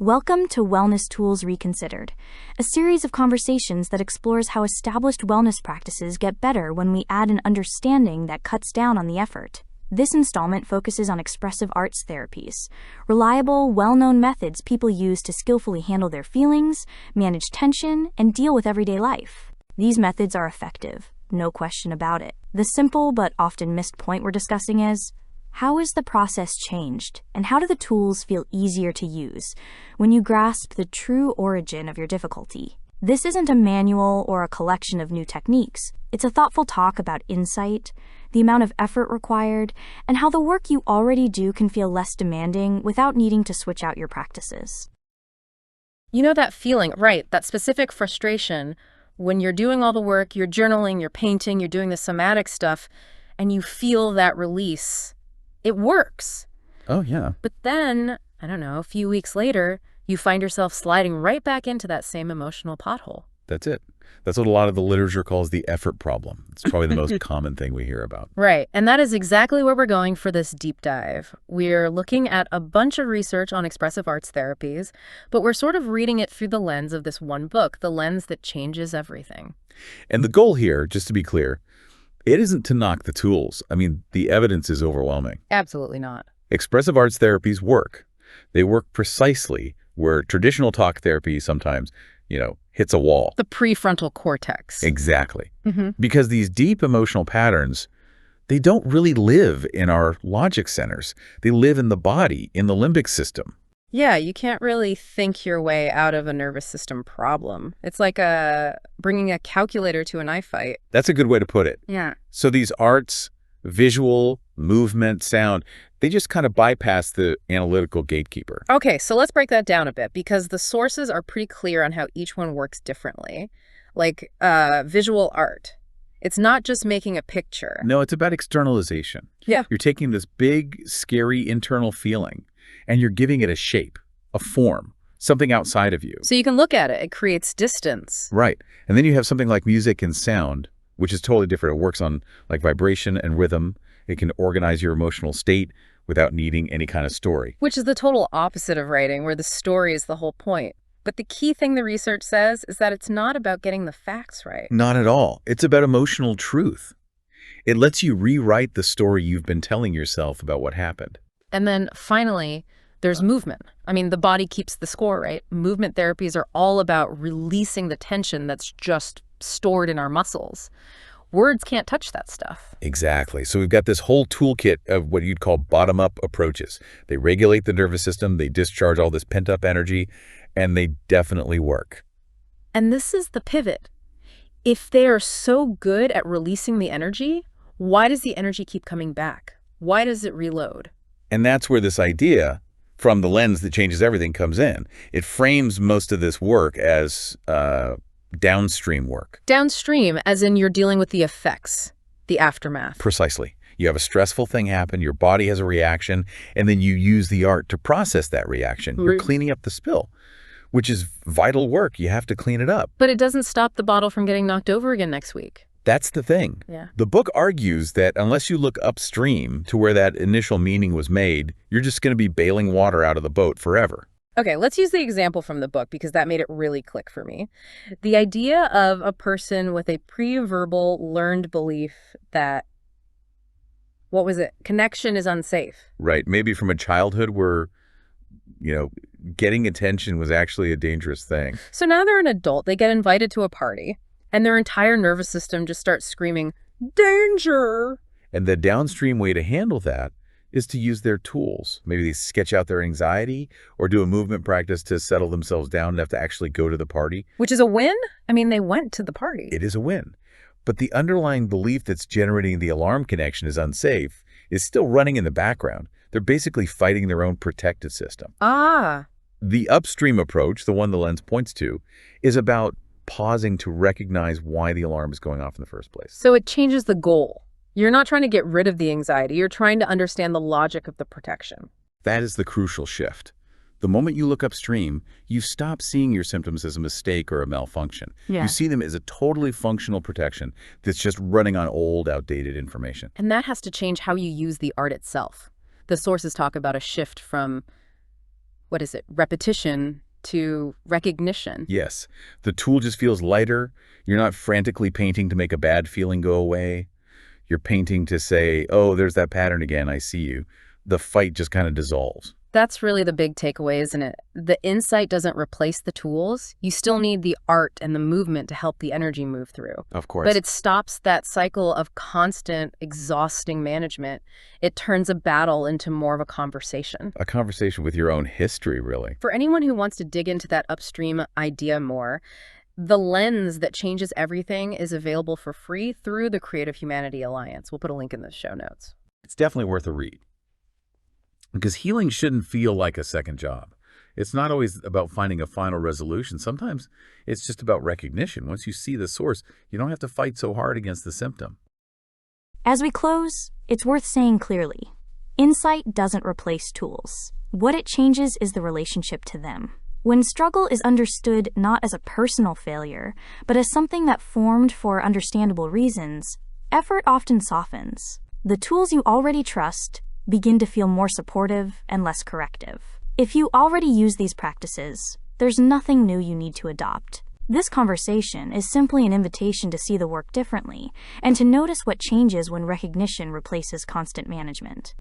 Welcome to Wellness Tools Reconsidered, a series of conversations that explores how established wellness practices get better when we add an understanding that cuts down on the effort. This installment focuses on expressive arts therapies, reliable, well-known methods people use to skillfully handle their feelings, manage tension, and deal with everyday life. These methods are effective, no question about it. The simple but often missed point we're discussing is, how is the process changed, and how do the tools feel easier to use when you grasp the true origin of your difficulty? This isn't a manual or a collection of new techniques. It's a thoughtful talk about insight, the amount of effort required, and how the work you already do can feel less demanding without needing to switch out your practices. You know that feeling, right? That specific frustration when you're doing all the work, you're journaling, you're painting, you're doing the somatic stuff, and you feel that release. It works. Oh, yeah. But then, I don't know, a few weeks later, you find yourself sliding right back into that same emotional pothole. That's it. That's what a lot of the literature calls the effort problem. It's probably the most common thing we hear about. Right. And that is exactly where we're going for this deep dive. We're looking at a bunch of research on expressive arts therapies, but we're sort of reading it through the lens of this one book, the lens that changes everything. And the goal here, just to be clear, it isn't to knock the tools. I mean, the evidence is overwhelming. Absolutely not. Expressive arts therapies work. They work precisely where traditional talk therapy sometimes, hits a wall. The prefrontal cortex. Exactly. Because these deep emotional patterns, they don't really live in our logic centers. They live in the body, in the limbic system. Yeah, you can't really think your way out of a nervous system problem. It's like bringing a calculator to a knife fight. That's a good way to put it. Yeah. So these arts, visual, movement, sound, they just kind of bypass the analytical gatekeeper. Okay, so let's break that down a bit because the sources are pretty clear on how each one works differently. Like visual art. It's not just making a picture. No, it's about externalization. Yeah. You're taking this big, scary internal feeling and you're giving it a shape, a form, something outside of you. So you can look at it. It creates distance. Right. And then you have something like music and sound, which is totally different. It works on like vibration and rhythm. It can organize your emotional state without needing any kind of story. Which is the total opposite of writing, where the story is the whole point. But the key thing the research says is that it's not about getting the facts right. Not at all. It's about emotional truth. It lets you rewrite the story you've been telling yourself about what happened. And then finally, there's movement. I mean, the body keeps the score, right? Movement therapies are all about releasing the tension that's just stored in our muscles. Words can't touch that stuff. Exactly. So we've got this whole toolkit of what you'd call bottom-up approaches. They regulate the nervous system, they discharge all this pent-up energy, and they definitely work. And this is the pivot. If they are so good at releasing the energy, why does the energy keep coming back? Why does it reload? And that's where this idea from the lens that changes everything comes in. It frames most of this work as downstream work. Downstream, as in you're dealing with the effects, the aftermath. Precisely. You have a stressful thing happen, your body has a reaction, and then you use the art to process that reaction. You're cleaning up the spill, which is vital work. You have to clean it up. But it doesn't stop the bottle from getting knocked over again next week. That's the thing. Yeah. The book argues that unless you look upstream to where that initial meaning was made, you're just going to be bailing water out of the boat forever. Okay, let's use the example from the book because that made it really click for me. The idea of a person with a pre-verbal learned belief that, connection is unsafe. Right. Maybe from a childhood where, getting attention was actually a dangerous thing. So now they're an adult, they get invited to a party, and their entire nervous system just starts screaming, danger! And the downstream way to handle that is to use their tools. Maybe they sketch out their anxiety or do a movement practice to settle themselves down enough to actually go to the party. Which is a win? I mean, they went to the party. It is a win. But the underlying belief that's generating the alarm connection is unsafe is still running in the background. They're basically fighting their own protective system. Ah. The upstream approach, the one the lens points to, is about pausing to recognize why the alarm is going off in the first place. So it changes the goal. You're not trying to get rid of the anxiety. You're trying to understand the logic of the protection. That is the crucial shift. The moment you look upstream, you stop seeing your symptoms as a mistake or a malfunction. Yeah. You see them as a totally functional protection that's just running on old, outdated information. And that has to change how you use the art itself. The sources talk about a shift from repetition to recognition. Yes. The tool just feels lighter. You're not frantically painting to make a bad feeling go away. You're painting to say, oh, there's that pattern again. I see you. The fight just kind of dissolves. That's really the big takeaway, isn't it? The insight doesn't replace the tools. You still need the art and the movement to help the energy move through. Of course. But it stops that cycle of constant, exhausting management. It turns a battle into more of a conversation. A conversation with your own history, really. For anyone who wants to dig into that upstream idea more, the lens that changes everything is available for free through the Creative Humanity Alliance. We'll put a link in the show notes. It's definitely worth a read. Because healing shouldn't feel like a second job. It's not always about finding a final resolution. Sometimes it's just about recognition. Once you see the source, you don't have to fight so hard against the symptom. As we close, it's worth saying clearly, insight doesn't replace tools. What it changes is the relationship to them. When struggle is understood not as a personal failure, but as something that formed for understandable reasons, effort often softens. The tools you already trust begin to feel more supportive and less corrective. If you already use these practices, there's nothing new you need to adopt. This conversation is simply an invitation to see the work differently and to notice what changes when recognition replaces constant management.